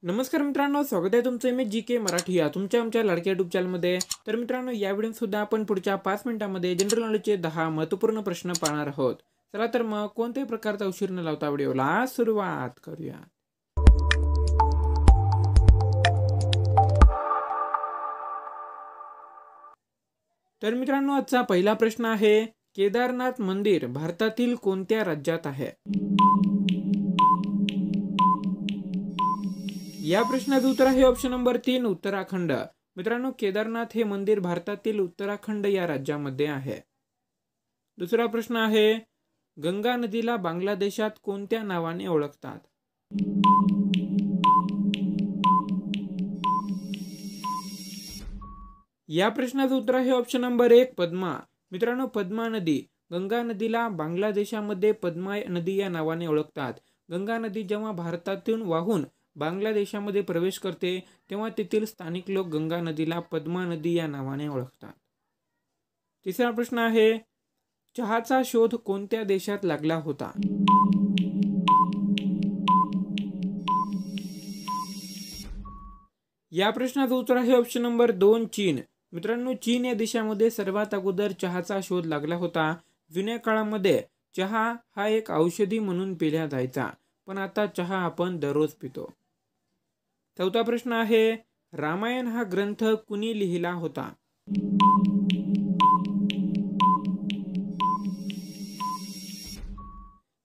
नमस्कार मित्रांनो, स्वागत आहे तुमचं मी जी के मराठी या तुमच्या आमच्या लाडक्या युट्यूब चॅनलमध्ये। तर मित्रांनो, या व्हिडिओत सुद्धा आपण पुढच्या 5 मिनिटांमध्ये जनरल नॉलेजचे 10 महत्त्वपूर्ण प्रश्न पाहणार आहोत। चला तर मग कोणत्याही प्रकारचा उशीर न लावता व्हिडिओला सुरुवात करूया। तर मित्रांनो, आजचा पहिला प्रश्न आहे, केदारनाथ मंदिर भारतातील कोणत्या राज्यात आहे? या प्रश्नाचं उत्तर आहे ऑप्शन नंबर 3, उत्तराखंड। मित्रांनो, केदारनाथ हे मंदिर भारतातील उत्तराखंड या राज्यामध्ये आहे। दुसरा प्रश्न आहे, गंगा नदीला बांगलादेशात कोणत्या नावाने ओळखतात? या प्रश्नाचं उत्तर आहे ऑप्शन नंबर 1, पद्मा। मित्रांनो, पद्मा नदी, गंगा नदीला बांगलादेशामध्ये पद्मा नदी या नावाने ओळखतात। गंगा नदी जेव्हा भारतातून वाहून बांगलादेशामध्ये प्रवेश करते तेव्हा तेथील स्थानिक लोक गंगा नदीला पद्मा नदी या नावाने ओळखतात। तिसरा प्रश्न आहे, चहाचा शोध कोणत्या देशात लागला होता? या प्रश्नाचं उत्तर आहे ऑप्शन नंबर 2, चीन। मित्रांनो, चीन या देशामध्ये सर्वात अगोदर चहाचा शोध लागला होता। जुन्या काळामध्ये चहा हा एक औषधी म्हणून पिला जायचा, पण आता चहा आपण दररोज पितो। चौथा प्रश्न आहे, रामायण हा ग्रंथ कुणी लिहिला होता?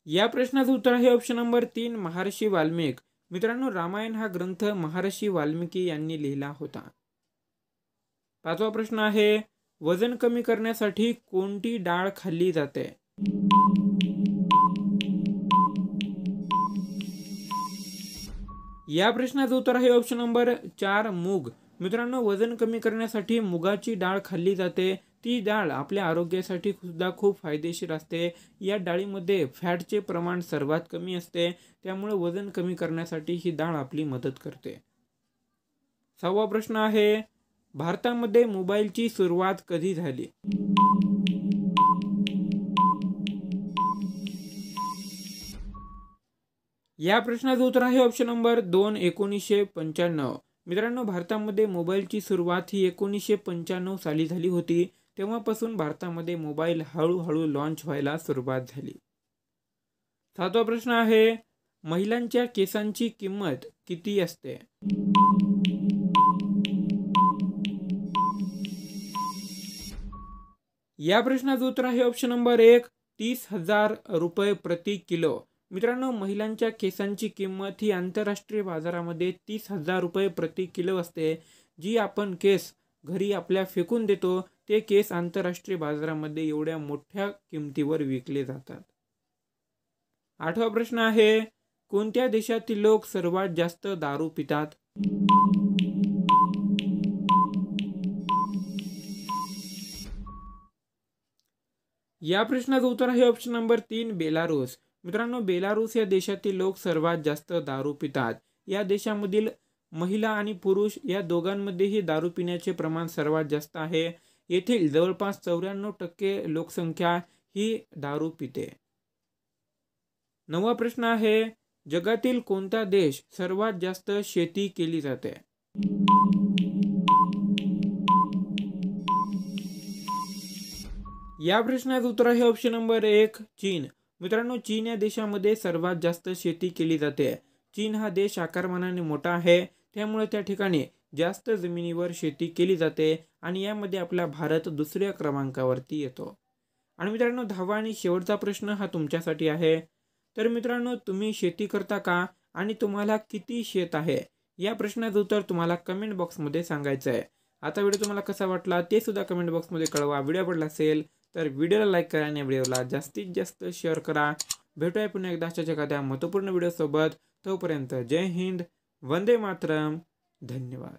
या प्रश्नाचं उत्तर आहे ऑप्शन नंबर 3, महर्षी वाल्मिक। मित्रांनो, रामायण हा ग्रंथ महर्षी वाल्मिकी यांनी लिहिला होता। पाचवा प्रश्न आहे, वजन कमी करण्यासाठी कोणती डाळ खाल्ली जाते? या प्रश्नाचं उत्तर आहे ऑप्शन नंबर 4, मूग। मित्रांनो, वजन कमी करण्यासाठी मुगाची डाळ खाल्ली जाते। ती डाळ आपल्या आरोग्यासाठी सुद्धा खूप फायदेशीर असते। या डाळीमध्ये फॅटचे प्रमाण सर्वात कमी असते, त्यामुळे वजन कमी करण्यासाठी ही डाळ आपली मदत करते। सहावा प्रश्न आहे, भारतामध्ये मोबाईलची सुरुवात कधी झाली? या प्रश्नाचं उत्तर आहे ऑप्शन नंबर 2, 1995। मित्रांनो, भारतामध्ये मोबाईलची सुरुवात ही 1995 साली झाली होती। तेव्हापासून भारतामध्ये मोबाईल हळूहळू लॉन्च व्हायला सुरुवात झाली। सातवा प्रश्न आहे, महिलांच्या केसांची किंमत किती असते? या प्रश्नाचं उत्तर आहे ऑप्शन नंबर 1, 30,000 रुपये प्रति किलो। मित्रांनो, महिलांच्या केसांची किंमत ही आंतरराष्ट्रीय बाजारामध्ये 30,000 रुपये प्रति किलो असते। जी आपण केस घरी आपल्या फेकून देतो, ते केस आंतरराष्ट्रीय बाजारामध्ये एवढ्या मोठ्या किमतीवर विकले जातात। आठवा प्रश्न आहे, कोणत्या देशातील लोक सर्वात जास्त दारू पितात? या प्रश्नाचं उत्तर आहे ऑप्शन नंबर 3, बेलारूस। मित्रांनो, बेलारूस या देशातील लोक सर्वात जास्त दारू पितात। या देशामधील महिला आणि पुरुष या दोघांमध्येही दारू पिण्याचे प्रमाण सर्वात जास्त आहे। येथील जवळपास 94% लोकसंख्या ही दारू पिते। नववा प्रश्न आहे, जगातील कोणता देश सर्वात जास्त शेती केली जाते? या प्रश्नाचं उत्तर आहे ऑप्शन नंबर 1, चीन। मित्रांनो, चीन या देशामध्ये सर्वात जास्त शेती केली जाते। चीन हा देश आकारमानाने मोठा आहे, त्यामुळे त्या ठिकाणी जास्त जमिनीवर शेती केली जाते आणि यामध्ये आपला भारत दुसऱ्या क्रमांकावरती येतो। आणि मित्रांनो, 10वा आणि शेवटचा प्रश्न हा तुमच्यासाठी आहे। तर मित्रांनो, तुम्ही शेती करता का आणि तुम्हाला किती शेत आहे? या प्रश्नाचं उत्तर तुम्हाला कमेंट बॉक्समध्ये सांगायचं आहे। आता व्हिडिओ तुम्हाला कसा वाटला ते सुद्धा कमेंट बॉक्समध्ये कळवा। व्हिडिओ आवडला असेल तर व्हिडिओला लाईक करा आणि व्हिडिओला जास्तीत जास्त शेअर करा। भेटूया पुन्हा एकदा अशाच एखाद्या महत्त्वपूर्ण व्हिडिओ सोबत। तोपर्यंत जय हिंद, वंदे मातरम, धन्यवाद।